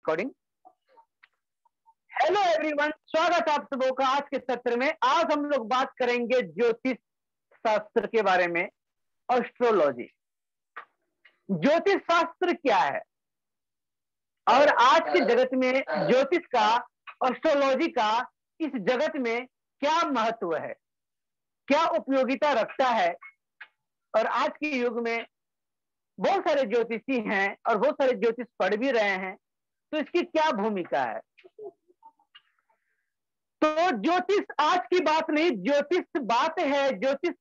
Recording. Hello everyone, स्वागत है आप सबों का आज के सत्र में। आज हम लोग बात करेंगे ज्योतिष शास्त्र के बारे में, एस्ट्रोलॉजी। ज्योतिष शास्त्र क्या है और आज के जगत में ज्योतिष का, एस्ट्रोलॉजी का इस जगत में क्या महत्व है, क्या उपयोगिता रखता है। और आज के युग में बहुत सारे ज्योतिषी हैं और बहुत सारे ज्योतिष पढ़ भी रहे हैं, तो इसकी क्या भूमिका है। तो ज्योतिष आज की बात नहीं, ज्योतिष बात है। ज्योतिष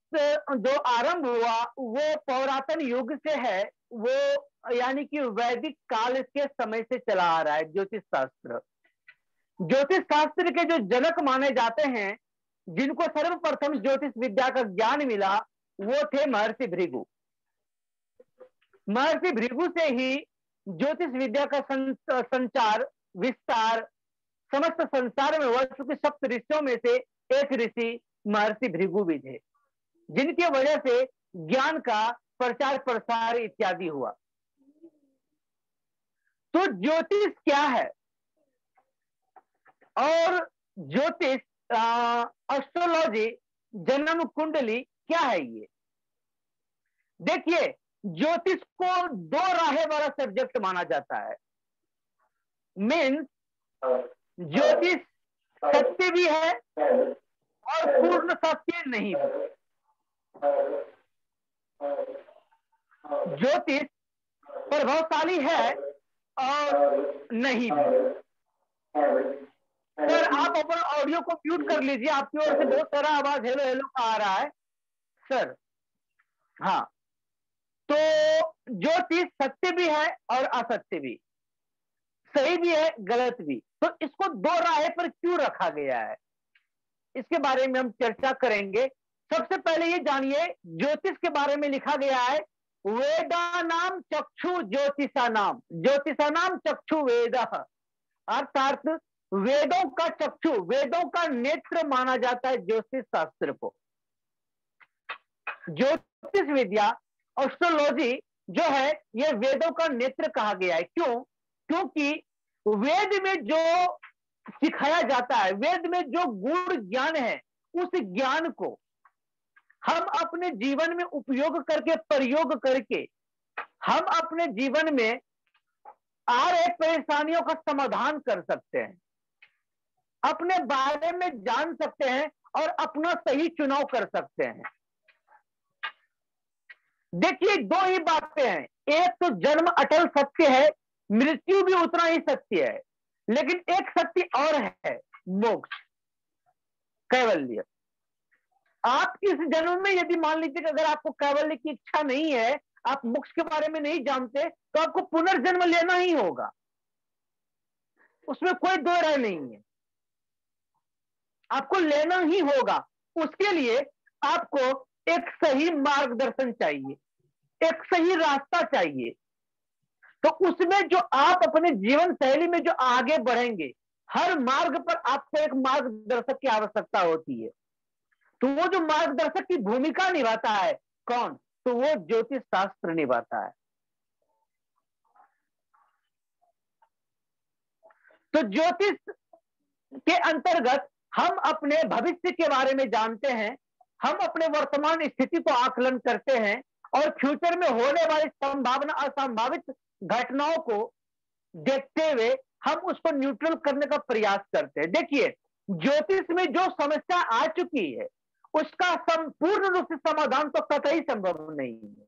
जो आरंभ हुआ वो पुरातन युग से है, वो यानी कि वैदिक काल के समय से चला आ रहा है। ज्योतिष शास्त्र के जो जनक माने जाते हैं, जिनको सर्वप्रथम ज्योतिष विद्या का ज्ञान मिला, वो थे महर्षि भृगु। महर्षि भृगु से ही ज्योतिष विद्या का संचार विस्तार समस्त संसार में हुआ, क्योंकि सप्त ऋषियों में से एक ऋषि महर्षि भृगु भी थे, जिनकी वजह से ज्ञान का प्रचार प्रसार इत्यादि हुआ। तो ज्योतिष क्या है और ज्योतिष एस्ट्रोलॉजी, जन्म कुंडली क्या है। ये देखिए, ज्योतिष को दो राहें वाला सब्जेक्ट माना जाता है। मीन्स ज्योतिष सत्य भी है और पूर्ण सत्य नहीं भी। ज्योतिष प्रभावशाली है और नहीं भी। सर, आप अपना ऑडियो को म्यूट कर लीजिए, आपकी ओर से बहुत सारा आवाज हेलो हेलो का आ रहा है सर। हाँ, तो ज्योतिष सत्य भी है और असत्य भी, सही भी है गलत भी। तो इसको दो राह पर क्यों रखा गया है, इसके बारे में हम चर्चा करेंगे। सबसे पहले ये जानिए, ज्योतिष के बारे में लिखा गया है, वेदा नाम चक्षु ज्योतिषा नाम चक्षु वेद। अर्थात वेदों का चक्षु, वेदों का नेत्र माना जाता है ज्योतिष शास्त्र को। ज्योतिष विद्या, एस्ट्रोलॉजी जो है, यह वेदों का नेत्र कहा गया है। क्यों? क्योंकि वेद में जो सिखाया जाता है, वेद में जो गूढ़ ज्ञान है, उस ज्ञान को हम अपने जीवन में उपयोग करके, प्रयोग करके, हम अपने जीवन में आ रहे परेशानियों का समाधान कर सकते हैं, अपने बारे में जान सकते हैं और अपना सही चुनाव कर सकते हैं। देखिए, दो ही बातें हैं, एक तो जन्म अटल सत्य है, मृत्यु भी उतना ही सत्य है, लेकिन एक सत्य और है, मोक्ष, कैवल्य। आप इस जन्म में यदि मान लीजिए कि अगर आपको कैवल्य की इच्छा नहीं है, आप मोक्ष के बारे में नहीं जानते, तो आपको पुनर्जन्म लेना ही होगा, उसमें कोई दो राय नहीं है, आपको लेना ही होगा। उसके लिए आपको एक सही मार्गदर्शन चाहिए, एक सही रास्ता चाहिए। तो उसमें जो आप अपने जीवन शैली में जो आगे बढ़ेंगे, हर मार्ग पर आपको एक मार्गदर्शक की आवश्यकता होती है। तो वो जो मार्गदर्शक की भूमिका निभाता है, कौन? तो वो ज्योतिष शास्त्र निभाता है। तो ज्योतिष के अंतर्गत हम अपने भविष्य के बारे में जानते हैं, हम अपने वर्तमान स्थिति को आकलन करते हैं और फ्यूचर में होने वाली संभावना असंभावित घटनाओं को देखते हुए हम उसको न्यूट्रल करने का प्रयास करते हैं। देखिए, ज्योतिष में जो समस्या आ चुकी है, उसका संपूर्ण रूप से समाधान तो कतई संभव नहीं है।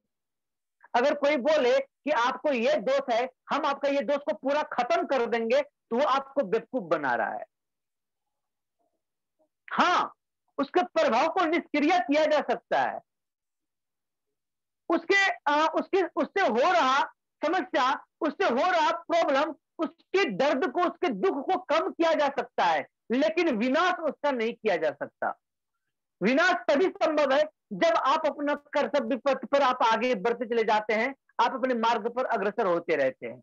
अगर कोई बोले कि आपको ये दोष है, हम आपका ये दोष को पूरा खत्म कर देंगे, तो वो आपको बेवकूफ बना रहा है। हाँ, उसके प्रभाव को निष्क्रिय किया जा सकता है, उससे हो रहा समस्या, उससे हो रहा प्रॉब्लम, उसके दर्द को, उसके दुख को कम किया जा सकता है, लेकिन विनाश उसका नहीं किया जा सकता। विनाश तभी संभव है जब आप अपना कर्तव्य पथ पर आप आगे बढ़ते चले जाते हैं, आप अपने मार्ग पर अग्रसर होते रहते हैं।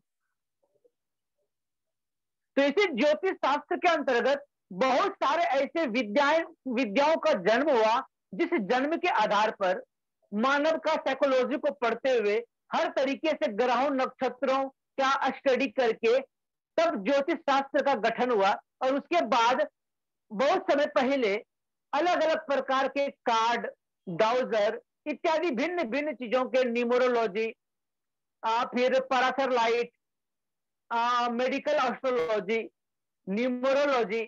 तो इसी ज्योतिष शास्त्र के अंतर्गत बहुत सारे ऐसे विद्याओं का जन्म हुआ, जिस जन्म के आधार पर मानव का साइकोलॉजी को पढ़ते हुए हर तरीके से ग्रहों नक्षत्रों का स्टडी करके तब ज्योतिष शास्त्र का गठन हुआ, और उसके बाद बहुत समय पहले अलग अलग प्रकार के कार्ड, डाउजर इत्यादि भिन्न भिन्न चीजों के, न्यूमरोलॉजी, फिर Parashar light, medical astrology, numerology,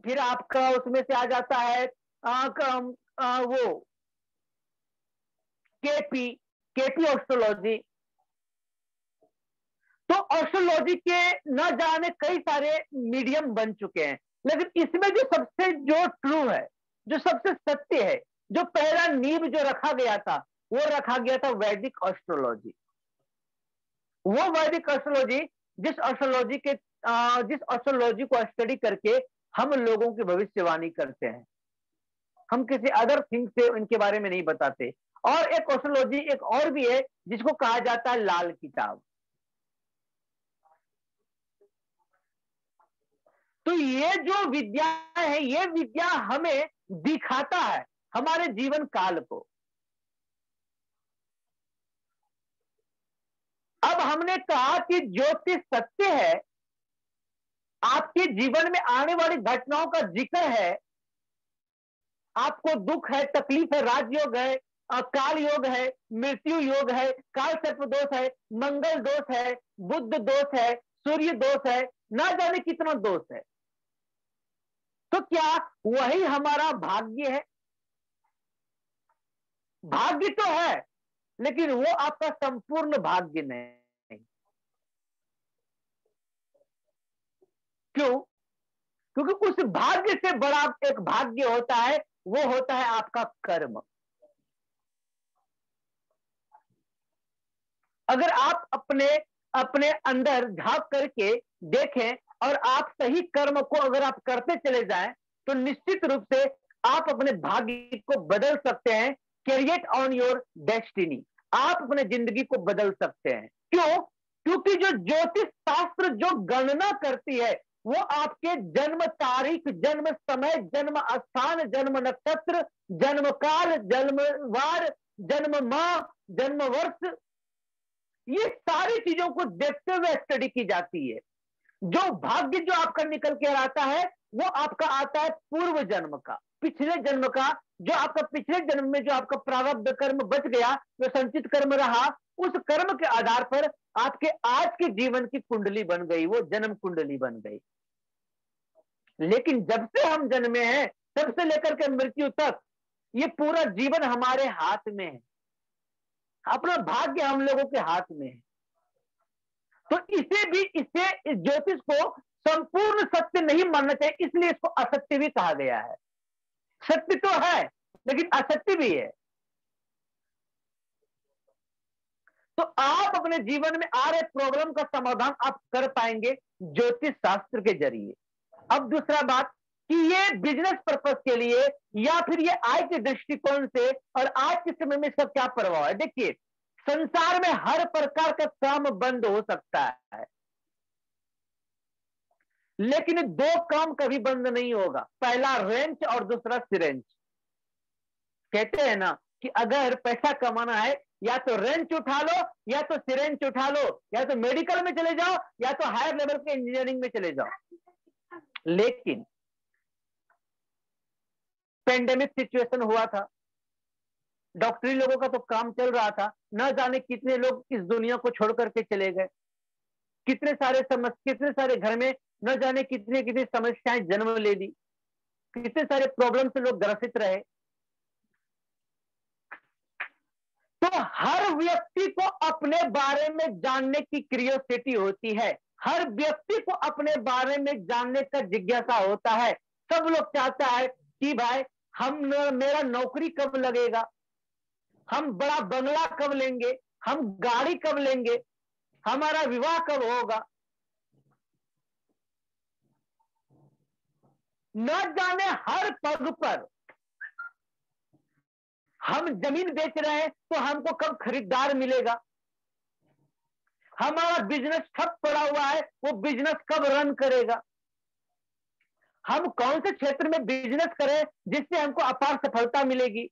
फिर आपका उसमें से आ जाता है वो केपी एस्ट्रोलॉजी। तो एस्ट्रोलॉजी के न जाने कई सारे मीडियम बन चुके हैं, लेकिन इसमें जो ट्रू है, जो सबसे सत्य है, जो पहला नींव जो रखा गया था, वो रखा गया था वैदिक एस्ट्रोलॉजी। वो वैदिक एस्ट्रोलॉजी जिस एस्ट्रोलॉजी को स्टडी करके हम लोगों की भविष्यवाणी करते हैं, हम किसी अदर थिंग से इनके बारे में नहीं बताते। और एक एस्ट्रोलॉजी एक और भी है जिसको कहा जाता है लाल किताब। तो ये जो विद्या है, ये विद्या हमें दिखाता है हमारे जीवन काल को। अब हमने कहा कि ज्योतिष सत्य है, आपके जीवन में आने वाली घटनाओं का जिक्र है, आपको दुख है, तकलीफ है, राजयोग है, काल योग है, मृत्यु योग है, काल सर्प दोष है, मंगल दोष है, बुध दोष है, सूर्य दोष है, ना जाने कितना दोष है। तो क्या वही हमारा भाग्य है? भाग्य तो है, लेकिन वो आपका संपूर्ण भाग्य नहीं। क्यों? क्योंकि उस भाग्य से बड़ा एक भाग्य होता है, वो होता है आपका कर्म। अगर आप अपने अंदर झांक करके देखें और आप सही कर्म को अगर आप करते चले जाएं, तो निश्चित रूप से आप अपने भाग्य को बदल सकते हैं। क्रिएट ऑन योर डेस्टिनी, आप अपने जिंदगी को बदल सकते हैं। क्यों? क्योंकि जो ज्योतिष शास्त्र जो गणना करती है, वो आपके जन्म तारीख, जन्म समय, जन्म स्थान, जन्म नक्षत्र, जन्म काल, जन्म वार, जन्म माह, जन्म वर्ष, ये सारी चीजों को देखते हुए स्टडी की जाती है। जो भाग्य जो आपका निकल के आता है, वो आपका आता है पूर्व जन्म का, पिछले जन्म का। जो आपका पिछले जन्म में जो आपका प्रारब्ध कर्म बच गया, जो संचित कर्म रहा, उस कर्म के आधार पर आपके आज के जीवन की कुंडली बन गई, वो जन्म कुंडली बन गई। लेकिन जब से हम जन्मे हैं, तब से लेकर के मृत्यु तक, ये पूरा जीवन हमारे हाथ में है। अपना भाग्य हम लोगों के हाथ में है। तो इसे ज्योतिष को संपूर्ण सत्य नहीं मानना चाहिए, इसलिए इसको असत्य भी कहा गया है। सत्य तो है, लेकिन असत्य भी है। तो आप अपने जीवन में आ रहे प्रॉब्लम का समाधान आप कर पाएंगे ज्योतिष शास्त्र के जरिए। अब दूसरा बात कि ये बिजनेस पर्पस के लिए या फिर ये आय के दृष्टिकोण से और आज के समय में इसका क्या प्रभाव है। देखिए, संसार में हर प्रकार का काम बंद हो सकता है, लेकिन दो काम कभी बंद नहीं होगा। पहला रेंच और दूसरा सिरेंच। कहते हैं ना कि अगर पैसा कमाना है, या तो रेंच उठा लो, या तो सिरेंच उठा लो, या तो मेडिकल में चले जाओ, या तो हायर लेवल के इंजीनियरिंग में चले जाओ। लेकिन पेंडेमिक सिचुएशन हुआ था, डॉक्टरी लोगों का तो काम चल रहा था, न जाने कितने लोग इस दुनिया को छोड़ करके चले गए, कितने सारे घर में न जाने कितनी समस्याएं जन्म ले ली, कितने सारे प्रॉब्लम से लोग ग्रसित रहे। तो हर व्यक्ति को अपने बारे में जानने की क्यूरियोसिटी होती है, हर व्यक्ति को अपने बारे में जानने का जिज्ञासा होता है। सब लोग चाहता है कि भाई मेरा नौकरी कब लगेगा, हम बड़ा बंगला कब लेंगे, हम गाड़ी कब लेंगे, हमारा विवाह कब होगा। न जाने हर पग पर हम जमीन बेच रहे हैं तो हमको कब खरीदार मिलेगा, हमारा बिजनेस ठप पड़ा हुआ है, वो बिजनेस कब रन करेगा, हम कौन से क्षेत्र में बिजनेस करें जिससे हमको अपार सफलता मिलेगी।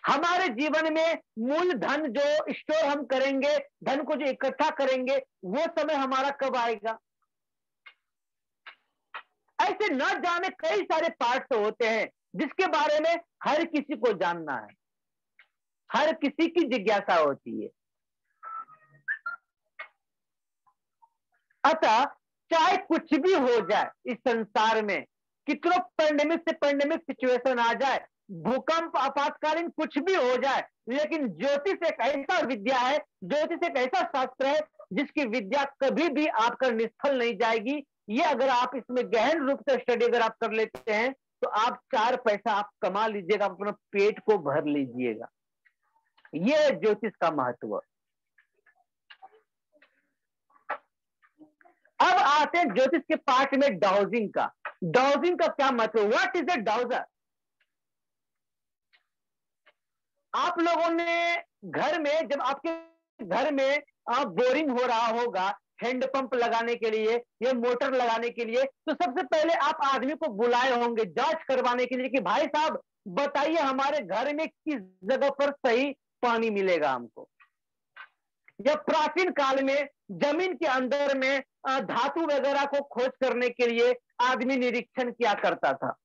हमारे जीवन में मूलधन जो स्टोर हम करेंगे, धन को जो इकट्ठा करेंगे, वो समय हमारा कब आएगा? ऐसे न जाने कई सारे पार्ट्स होते हैं जिसके बारे में हर किसी को जानना है, हर किसी की जिज्ञासा होती है। अतः चाहे कुछ भी हो जाए इस संसार में, कितना पैंडेमिक से पैंडेमिक सिचुएशन आ जाए, भूकंप, आपातकालीन कुछ भी हो जाए, लेकिन ज्योतिष एक ऐसा विद्या है, ज्योतिष एक ऐसा शास्त्र है जिसकी विद्या कभी भी आपका निष्फल नहीं जाएगी। ये अगर आप इसमें गहन रूप से स्टडी अगर आप कर लेते हैं तो आप 4 पैसा आप कमा लीजिएगा, अपना पेट को भर लीजिएगा। ये है ज्योतिष का महत्व। अब आते हैं ज्योतिष के पार्ट में डाउजिंग का। डाउजिंग का क्या मतलब? What is a dowser? आप लोगों ने घर में, जब आपके घर में बोरिंग हो रहा होगा हैंडपंप लगाने के लिए या मोटर लगाने के लिए, तो सबसे पहले आप आदमी को बुलाए होंगे जांच करवाने के लिए कि भाई साहब बताइए हमारे घर में किस जगह पर सही पानी मिलेगा हमको। या प्राचीन काल में जमीन के अंदर में धातु वगैरह को खोज करने के लिए आदमी निरीक्षण किया करता था।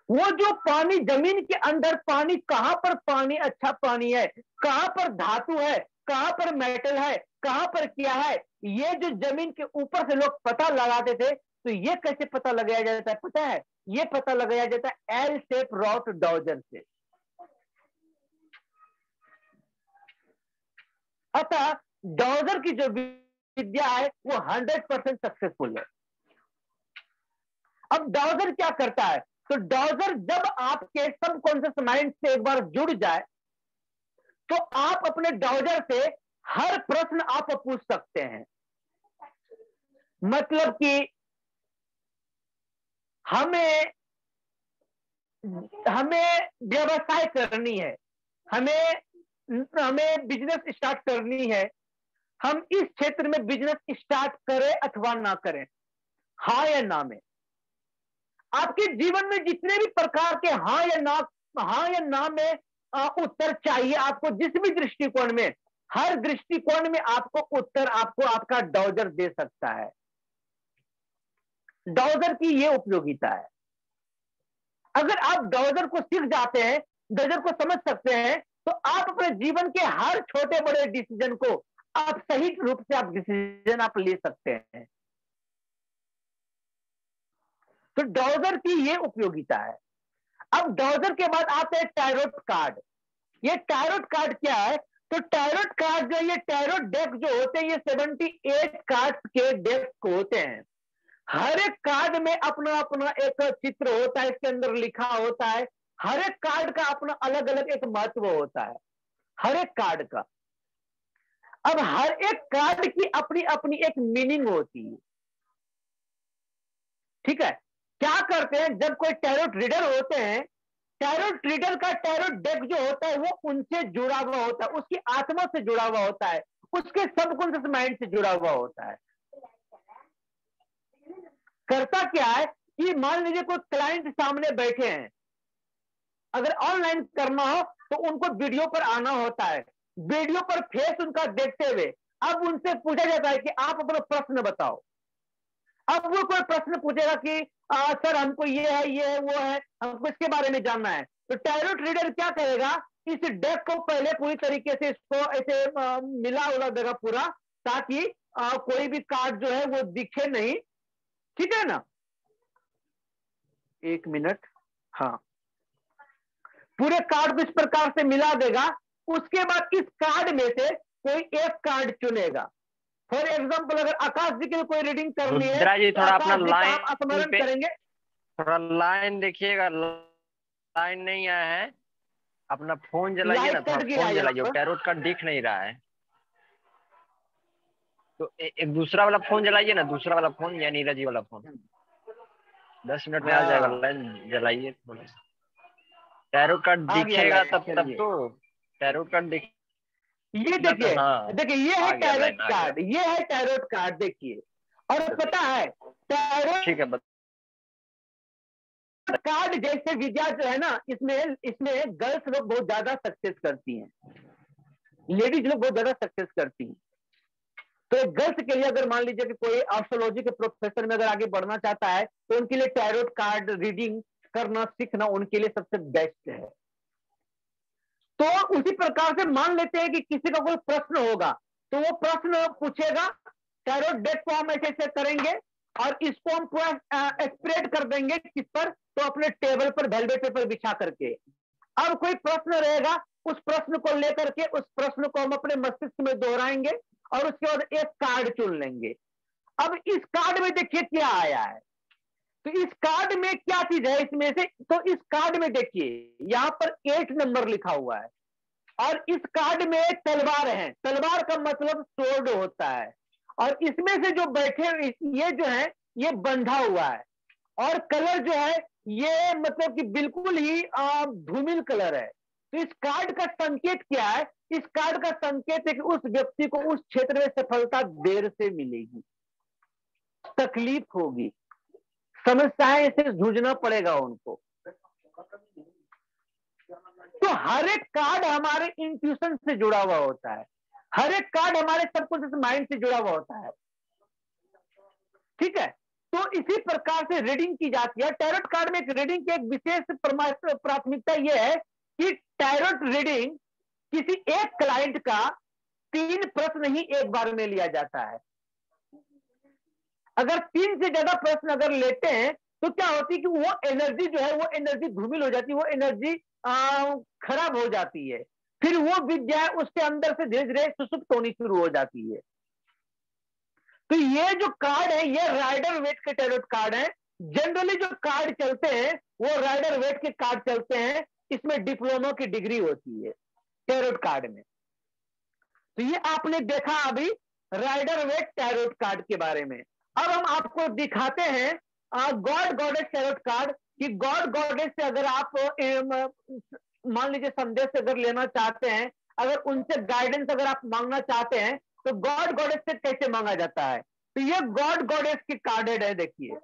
वो जो पानी जमीन के अंदर, पानी कहां पर पानी अच्छा पानी है, कहां पर धातु है, कहां पर मेटल है, कहां पर क्या है, ये जो जमीन के ऊपर से लोग पता लगाते थे, तो ये कैसे पता लगाया जाता है पता है? ये पता लगाया जाता है एल शेप रॉट डाउजर से। अतः डाउजर की जो विद्या है वो 100% सक्सेसफुल है। अब डाउजर क्या करता है? तो डाउजर जब आपके सबकॉन्शियस माइंड से एक बार जुड़ जाए तो आप अपने डाउजर से हर प्रश्न आप पूछ सकते हैं। मतलब कि हमें व्यवसाय करनी है, हमें बिजनेस स्टार्ट करनी है, हम इस क्षेत्र में बिजनेस स्टार्ट करें अथवा ना करें, हाँ या ना में। आपके जीवन में जितने भी प्रकार के हाँ या ना में उत्तर चाहिए आपको, जिस भी दृष्टिकोण में, हर दृष्टिकोण में आपको उत्तर आपको आपका डाउजर दे सकता है। डाउजर की यह उपयोगिता है। अगर आप डाउजर को सीख जाते हैं, डाउजर को समझ सकते हैं, तो आप अपने जीवन के हर छोटे बड़े डिसीजन को आप सही रूप से आप डिसीजन आप ले सकते हैं। तो डाउजर की यह उपयोगिता है। अब डाउजर के बाद आते हैं टैरोट कार्ड। ये टैरोट कार्ड क्या है? तो टैरोट कार्ड जो, ये टैरोट डेक जो होते हैं, ये 78 कार्ड्स के डेक होते हैं। हर एक कार्ड में अपना अपना एक चित्र होता है, इसके अंदर लिखा होता है। हर एक कार्ड का अपना अलग अलग एक महत्व होता है, हर एक कार्ड का। अब हर एक कार्ड की अपनी अपनी एक मीनिंग होती है, ठीक है? क्या करते हैं जब कोई टैरोट रीडर होते हैं, टैरोट रीडर का टैरोट डेक जो होता है वो उनसे जुड़ा हुआ होता है, उसकी आत्मा से जुड़ा हुआ होता है, उसके सबकॉन्शियस माइंड से जुड़ा हुआ होता है। करता क्या है कि मान लीजिए कोई क्लाइंट सामने बैठे हैं, अगर ऑनलाइन करना हो तो उनको वीडियो पर आना होता है, वीडियो पर फेस उनका देखते हुए अब उनसे पूछा जाता है कि आप अपना प्रश्न बताओ। अब वो कोई प्रश्न पूछेगा कि सर हमको ये है वो है, हमको इसके बारे में जानना है। तो टैरोट रीडर क्या करेगा, इस डेक को पहले पूरी तरीके से इसको ऐसे मिला उला देगा पूरा, ताकि कोई भी कार्ड जो है वो दिखे नहीं, ठीक है ना? 1 मिनट। हाँ, पूरे कार्ड को इस प्रकार से मिला देगा। उसके बाद इस कार्ड में से कोई एक कार्ड चुनेगा। फॉर एग्जाम्पल अगर आकाश जी की कोई रीडिंग करनी है, रुद्रा जी थोड़ा अपना लाइन स्मरण करेंगे, थोड़ा लाइन देखिएगा, लाइन नहीं आया है। अपना फोन जलाइए ना, थोड़ा फोन जलाइए, टैरोट कार्ड दिख नहीं रहा है। तो एक दूसरा वाला फोन जलाइए ना, दूसरा वाला फोन या नीरज जी वाला फोन। 10 मिनट में आ जाएगा, लाइन जलाइए थोड़ा। टैरोट कार्ड दिखेगा तब तो टैरोट कार्ड दिख। ये देखिए, देखिए ये है टैरोट कार्ड, ये है टैरोट कार्ड, देखिए। और पता है टैरोट, ठीक है। कार्ड जैसे विद्या जो है ना, इसमें गर्ल्स लोग बहुत ज्यादा सक्सेस करती हैं, लेडीज लोग बहुत ज्यादा सक्सेस करती हैं। तो गर्ल्स के लिए अगर मान लीजिए कि कोई एस्ट्रोलॉजी के प्रोफेशन में अगर आगे बढ़ना चाहता है तो उनके लिए टैरोट कार्ड रीडिंग करना सीखना उनके लिए सबसे बेस्ट है। तो उसी प्रकार से मान लेते हैं कि किसी का कोई प्रश्न होगा तो वो प्रश्न पूछेगा, टैरोट डेक को हम ऐसे करेंगे और इसको हम पूरा स्प्रेड कर देंगे किस पर, तो अपने टेबल पर वेलवेट पेपर बिछा करके। अब कोई प्रश्न रहेगा, उस प्रश्न को लेकर के उस प्रश्न को हम अपने मस्तिष्क में दोहराएंगे और उसके बाद एक कार्ड चुन लेंगे। अब इस कार्ड में देखिए क्या आया है, तो इस कार्ड में क्या चीज है इसमें से, तो इस कार्ड में देखिए यहां पर 8 नंबर लिखा हुआ है और इस कार्ड में तलवार है। तलवार का मतलब स्वॉर्ड होता है और इसमें से जो बैठे ये जो है ये बंधा हुआ है और कलर जो है ये मतलब कि बिल्कुल ही धूमिल कलर है। तो इस कार्ड का संकेत क्या है, इस कार्ड का संकेत है कि उस व्यक्ति को उस क्षेत्र में सफलता देर से मिलेगी, तकलीफ होगी, समस्याएं से जूझना पड़ेगा उनको। तो हर एक कार्ड हमारे इंट्यूशन से जुड़ा हुआ होता है, हर एक कार्ड हमारे सबकॉन्शियस माइंड से जुड़ा हुआ होता है, ठीक है। तो इसी प्रकार से रीडिंग की जाती है। टैरोट कार्ड में रीडिंग की एक विशेष प्राथमिकता यह है कि टैरोट रीडिंग किसी एक क्लाइंट का 3 प्रश्न ही एक बार में लिया जाता है। अगर 3 से ज्यादा प्रश्न अगर लेते हैं तो क्या होती है कि वो एनर्जी जो है वो एनर्जी धूमिल हो जाती है, वो एनर्जी खराब हो जाती है, फिर वो विद्या उसके अंदर से धीरे धीरे सुसुप्त होनी शुरू हो जाती है। तो ये जो कार्ड है ये राइडर वेट के टैरोट कार्ड है। जनरली जो कार्ड चलते हैं वो राइडर वेट के कार्ड चलते हैं, इसमें डिप्लोमा की डिग्री होती है टैरोट कार्ड में। तो ये आपने देखा अभी राइडर वेट टैरोट कार्ड के बारे में। अब हम आपको दिखाते हैं गॉड गॉडेस टैरोट कार्ड कि गॉड गॉडेस से अगर आप मान लीजिए संदेश अगर लेना चाहते हैं, अगर उनसे गाइडेंस अगर आप मांगना चाहते हैं तो गॉड गॉडेस से कैसे मांगा जाता है। तो ये गॉड गॉडेस की कार्डेड है, देखिए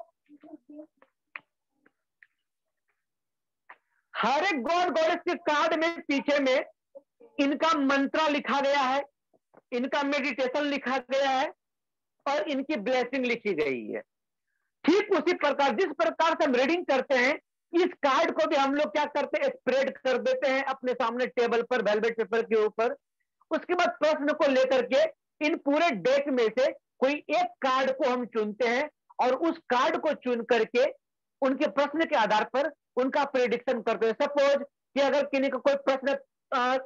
हर एक गॉड गॉडेस के कार्ड में पीछे में इनका मंत्रा लिखा गया है, इनका मेडिटेशन लिखा गया है और इनकी ब्लेसिंग लिखी गई है। ठीक उसी प्रकार जिस प्रकार से हम रीडिंग करते हैं इस कार्ड को भी हम लोग क्या करते हैं, स्प्रेड कर देते हैं अपने सामने टेबल पर वेलवेट पेपर के ऊपर। उसके बाद प्रश्न को लेकर के इन पूरे डेक में से कोई एक कार्ड को हम चुनते हैं और उस कार्ड को चुन करके उनके प्रश्न के आधार पर उनका प्रेडिक्शन करते हैं। सपोज कि अगर किसी का कोई प्रश्न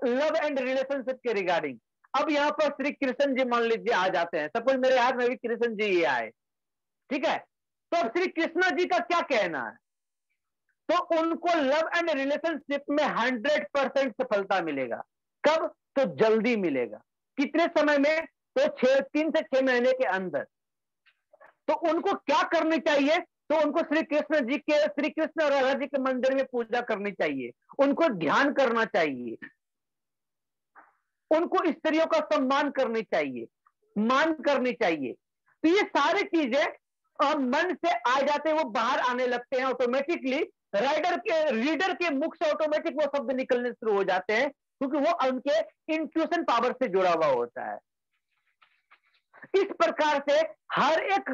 लव एंड रिलेशनशिप के रिगार्डिंग, अब यहाँ पर श्री कृष्ण जी मान लीजिए आ जाते हैं, सपोज मेरे हाथ में भी कृष्ण जी ये आए, ठीक है। तो श्री कृष्ण जी का क्या कहना है, तो उनको लव एंड रिलेशनशिप में 100% सफलता मिलेगा। कब, तो जल्दी मिलेगा। कितने समय में, तो 3 से 6 महीने के अंदर। तो उनको क्या करनी चाहिए, तो उनको श्री कृष्ण और राधा जी के मंदिर में पूजा करनी चाहिए, उनको ध्यान करना चाहिए, उनको स्त्रियों का सम्मान करनी चाहिए, मान करनी चाहिए। तो ये सारी चीजें मन से आ जाते हैं, वो बाहर आने लगते हैं ऑटोमेटिकली। रीडर के मुख से ऑटोमेटिक वो शब्द निकलने शुरू हो जाते हैं क्योंकि वो उनके इंट्यूशन पावर से जुड़ा हुआ होता है। इस प्रकार से हर एक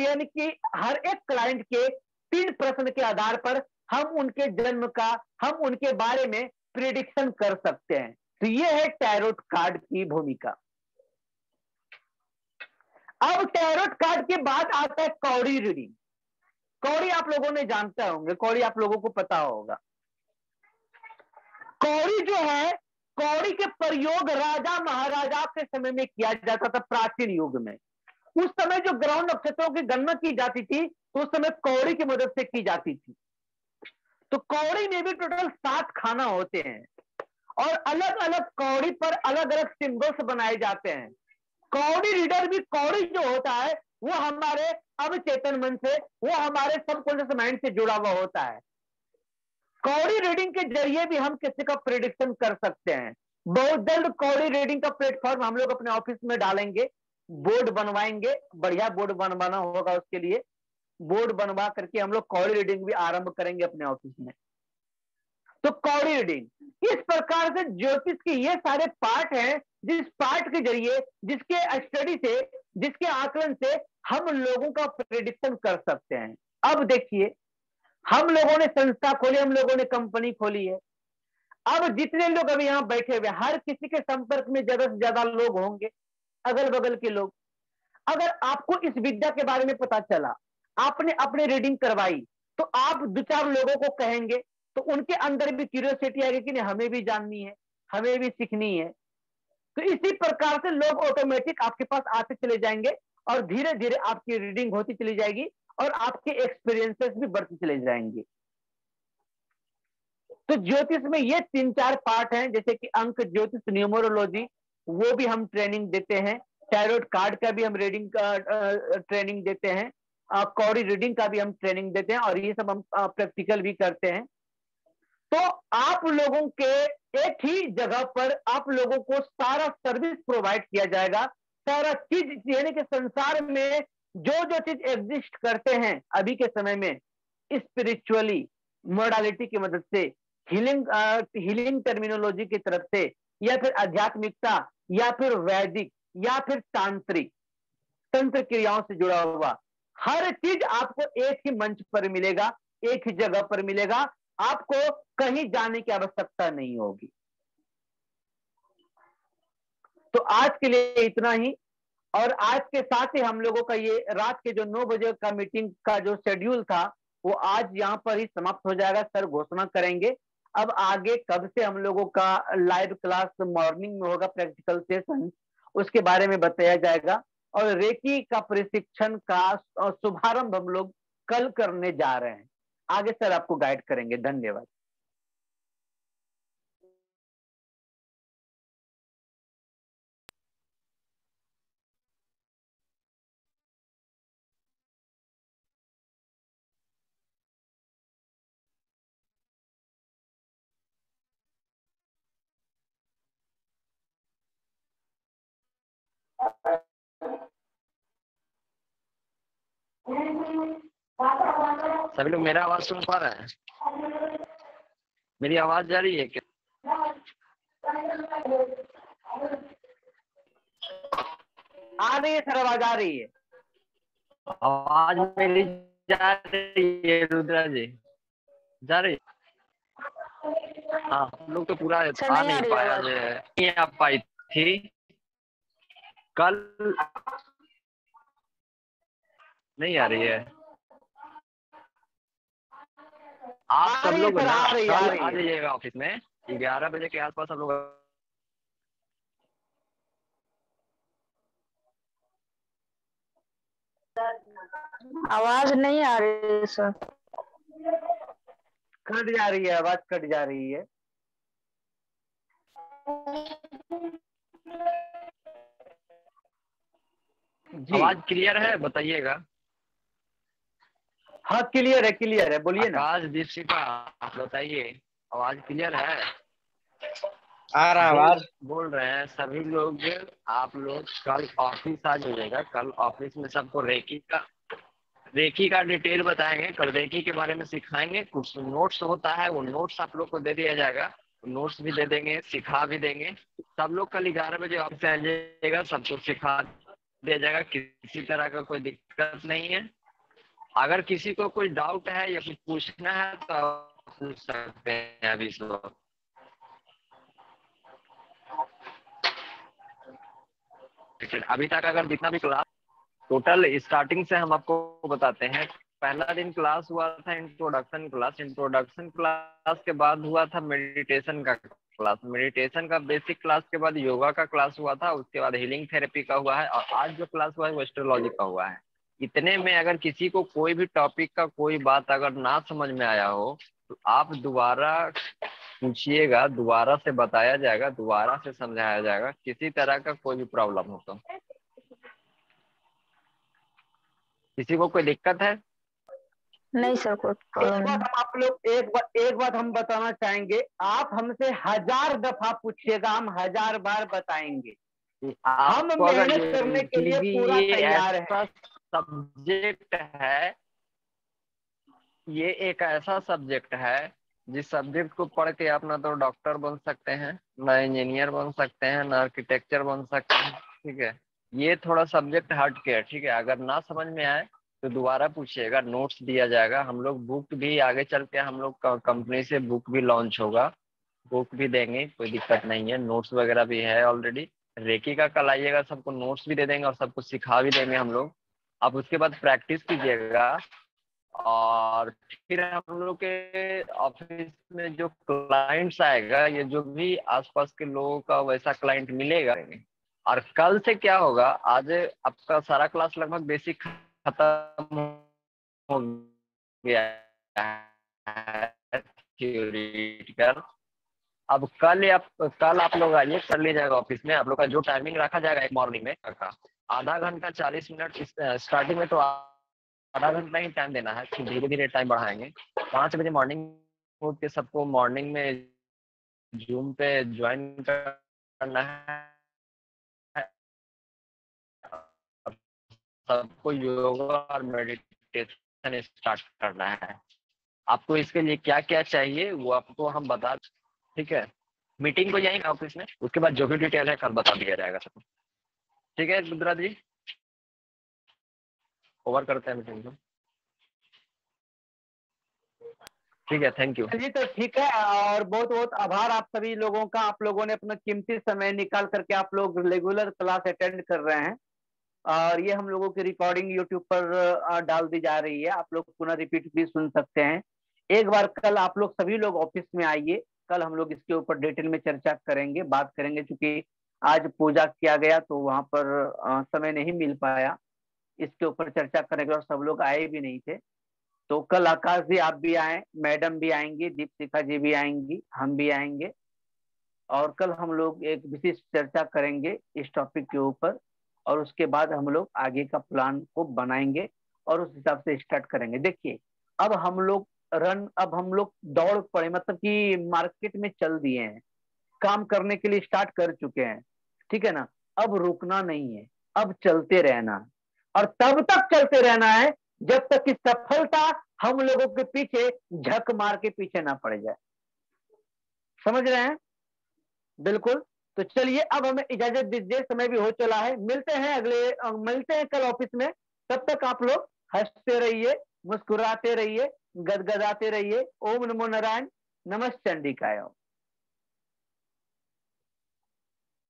यानी कि हर एक क्लाइंट के 3 प्रश्न के आधार पर हम उनके जन्म का, हम उनके बारे में प्रिडिक्शन कर सकते हैं। तो ये है टैरोट कार्ड की भूमिका। अब टैरोट कार्ड के बाद आता है कौड़ी रीडिंग। कौड़ी आप लोगों ने जानते होंगे, कौड़ी आप लोगों को पता होगा। कौड़ी जो है, कौड़ी के प्रयोग राजा महाराजा के समय में किया जाता था प्राचीन युग में। उस समय जो ग्रह नक्षत्रों की गणना की जाती थी तो उस समय कौड़ी की मदद से की जाती थी। तो कौड़ी में भी टोटल 7 खाना होते हैं और अलग अलग कौड़ी पर अलग अलग सिंबल्स बनाए जाते हैं। कौड़ी रीडर भी, कौड़ी जो होता है वो हमारे अवचेतन मन से, वो हमारे सबकॉन्शियस माइंड से जुड़ा हुआ होता है। कौड़ी रीडिंग के जरिए भी हम किसी का प्रेडिक्शन कर सकते हैं। बहुत जल्द कौड़ी रीडिंग का प्लेटफॉर्म हम लोग अपने ऑफिस में डालेंगे, बोर्ड बनवाएंगे, बढ़िया बोर्ड बनवाना होगा उसके लिए। बोर्ड बनवा करके हम लोग कौड़ी रीडिंग भी आरंभ करेंगे अपने ऑफिस में। तो कौड़ी रीडिंग इस प्रकार से ज्योतिष के ये सारे पार्ट हैं, जिस पार्ट के जरिए, जिसके स्टडी से, जिसके आकलन से हम लोगों का प्रेडिक्शन कर सकते हैं। अब देखिए, हम लोगों ने संस्था खोली, हम लोगों ने कंपनी खोली है। अब जितने लोग अभी यहां बैठे हुए, हर किसी के संपर्क में ज्यादा से ज्यादा लोग होंगे, अगल बगल के लोग। अगर आपको इस विद्या के बारे में पता चला, आपने अपने रीडिंग करवाई, तो आप दो चार लोगों को कहेंगे, तो उनके अंदर भी क्यूरियोसिटी आएगी कि नहीं, हमें भी जाननी है, हमें भी सीखनी है। तो इसी प्रकार से लोग ऑटोमेटिक आपके पास आते चले जाएंगे और धीरे धीरे आपकी रीडिंग होती चली जाएगी और आपके एक्सपीरियंसेस भी बढ़ते चले जाएंगे। तो ज्योतिष में ये 3-4 पार्ट हैं, जैसे कि अंक ज्योतिष, न्यूमरोलॉजी, वो भी हम ट्रेनिंग देते हैं। टैरोट कार्ड का भी हम रीडिंग का ट्रेनिंग देते हैं। कौड़ी रीडिंग का भी हम ट्रेनिंग देते हैं और ये सब हम प्रैक्टिकल भी करते हैं। तो आप लोगों के एक ही जगह पर आप लोगों को सारा सर्विस प्रोवाइड किया जाएगा। सारा चीज, यानी कि संसार में जो जो चीज एग्जिस्ट करते हैं अभी के समय में, स्पिरिचुअली मोडालिटी की मदद से, हीलिंग टर्मिनोलॉजी की तरफ से, या फिर आध्यात्मिकता, या फिर वैदिक, या फिर तांत्रिक, तंत्र क्रियाओं से जुड़ा हुआ हर चीज आपको एक ही मंच पर मिलेगा, एक ही जगह पर मिलेगा। आपको कहीं जाने की आवश्यकता नहीं होगी। तो आज के लिए इतना ही। और आज के साथ ही हम लोगों का ये रात के जो 9 बजे का मीटिंग का जो शेड्यूल था, वो आज यहां पर ही समाप्त हो जाएगा। सर घोषणा करेंगे अब आगे कब से हम लोगों का लाइव क्लास मॉर्निंग में होगा, प्रैक्टिकल सेशन, उसके बारे में बताया जाएगा। और रेकी का प्रशिक्षण का शुभारंभ हम लोग कल करने जा रहे हैं। आगे सर आपको गाइड करेंगे। धन्यवाद। सभी लोग मेरा आवाज सुन पा रहे हैं? मेरी आवाज जा रही है क्या? आ रही है सर, आवाज आ रही है। आवाज मेरी जा रही है रुद्रा जी? जा रही है? हाँ, हम लोग तो पूरा आ नहीं पाया, नहीं आ पाई थी कल, नहीं आ रही है। आप सब लोग ना कल आ जाइएगा ऑफिस में 11 बजे के आसपास। हम लोग आवाज नहीं आ रही है सर, कट जा रही है, आवाज कट जा रही है। आवाज क्लियर है? बताइएगा। हाँ क्लियर है, क्लियर है, बोलिए ना। आकाश दीक्षिता, आप बताइए, आवाज क्लियर है? आ रहा आवाज। बोल रहे हैं सभी लोग, आप लोग कल ऑफिस आ जाइएगा। कल ऑफिस में सबको रेकी का डिटेल बताएंगे, कल रेकी के बारे में सिखाएंगे। कुछ नोट्स होता है, वो नोट्स आप लोग को दे दिया जाएगा। नोट्स भी दे देंगे, सिखा भी देंगे। सब लोग कल 11 बजे ऑफिस आ जाइएगा, सबको सिखा दिया जाएगा। किसी तरह का कोई दिक्कत नहीं है। अगर किसी को कोई डाउट है या कुछ पूछना है तो आप पूछ सकते हैं अभी इस वक्त। अभी तक अगर जितना भी क्लास टोटल स्टार्टिंग से हम आपको बताते हैं। पहला दिन क्लास हुआ था इंट्रोडक्शन क्लास। इंट्रोडक्शन क्लास के बाद हुआ था मेडिटेशन का क्लास। मेडिटेशन का बेसिक क्लास के बाद योगा का क्लास हुआ था। उसके बाद हीलिंग थेरेपी का हुआ है और आज जो क्लास हुआ है वो एस्ट्रोलॉजी का हुआ है। इतने में अगर किसी को कोई भी टॉपिक का कोई बात अगर ना समझ में आया हो तो आप दोबारा पूछिएगा, दोबारा से बताया जाएगा, दोबारा से समझाया जाएगा। किसी तरह का कोई भी प्रॉब्लम हो तो किसी को कोई दिक्कत है? नहीं सर, कोई प्रॉब्लम नहीं। आप लोग एक बात हम बताना चाहेंगे, आप हमसे 1000 दफा पूछिएगा, हम 1000 बार बताएंगे। हम मेहनत करने के लिए पूरा तैयार है। सब्जेक्ट है ये एक ऐसा सब्जेक्ट है जिस सब्जेक्ट को पढ़ के आप ना तो डॉक्टर बन सकते हैं, ना इंजीनियर बन सकते हैं, ना आर्किटेक्चर बन सकते हैं। ठीक है, ये थोड़ा सब्जेक्ट हट के है। ठीक है, अगर ना समझ में आए तो दोबारा पूछिएगा, नोट्स दिया जाएगा। हम लोग बुक भी आगे चल के हम लोग कंपनी से बुक भी लॉन्च होगा, बुक भी देंगे, कोई दिक्कत नहीं है। नोट्स वगैरह भी है ऑलरेडी। रेकी का कल आइएगा, सबको नोट्स भी दे देंगे और सबको सिखा भी देंगे हम लोग। आप उसके बाद प्रैक्टिस कीजिएगा, और फिर हम लोग के ऑफिस में जो क्लाइंट्स आएगा, ये जो भी आसपास के लोगों का वैसा क्लाइंट मिलेगा। और कल से क्या होगा, आज आपका सारा क्लास लगभग बेसिक खत्म हो गया है, थ्योरेटिकल। अब कल आप लोग आइए, कर ले जाएगा ऑफिस में। आप लोग का जो टाइमिंग रखा जाएगा एक मॉर्निंग में का आधा घंटा 40 मिनट स्टार्टिंग में, तो आधा घंटा ही टाइम देना है, फिर धीरे धीरे टाइम बढ़ाएंगे। 5 बजे मॉर्निंग उठ के सबको मॉर्निंग में जूम पे ज्वाइन करना है। सबको योगा और मेडिटेशन स्टार्ट करना है। आपको इसके लिए क्या क्या चाहिए वो आपको हम बता, ठीक है। मीटिंग को जाएंगे ऑफिस में, उसके बाद जो भी डिटेल है कल बता दिया जाएगा सबको। ठीक है रुद्रा जी, ओवर करते हैं मीटिंग को। ठीक है, थैंक यू। जी तो ठीक है, और बहुत बहुत आभार आप सभी लोगों का। आप लोगों ने अपना कीमती समय निकाल करके आप लोग रेगुलर क्लास अटेंड कर रहे हैं, और ये हम लोगों की रिकॉर्डिंग यूट्यूब पर डाल दी जा रही है। आप लोग पुनः रिपीट भी सुन सकते हैं। एक बार कल आप लोग सभी लोग ऑफिस में आइए, कल हम लोग इसके ऊपर डिटेल में चर्चा करेंगे, बात करेंगे। चूंकि आज पूजा किया गया तो वहां पर समय नहीं मिल पाया इसके ऊपर चर्चा करेंगे, और सब लोग आए भी नहीं थे। तो कल आकाश जी आप भी आए, मैडम भी आएंगी, दीपशिखा जी भी आएंगी, हम भी आएंगे, और कल हम लोग एक विशिष्ट चर्चा करेंगे इस टॉपिक के ऊपर। और उसके बाद हम लोग आगे का प्लान को बनाएंगे और उस हिसाब से स्टार्ट करेंगे। देखिए, अब हम लोग दौड़ पड़े, मतलब कि मार्केट में चल दिए हैं, काम करने के लिए स्टार्ट कर चुके हैं, ठीक है ना। अब रुकना नहीं है, अब चलते रहना है, और तब तक चलते रहना है जब तक कि सफलता हम लोगों के पीछे झक मार के पीछे ना पड़ जाए। समझ रहे हैं? बिल्कुल। तो चलिए, अब हमें इजाजत दीजिए, समय भी हो चला है। मिलते हैं कल ऑफिस में। तब तक आप लोग हंसते रहिए, मुस्कुराते रहिए, गदगदाते रहिए। ओम नमो नारायण, नमः चंडिकाय।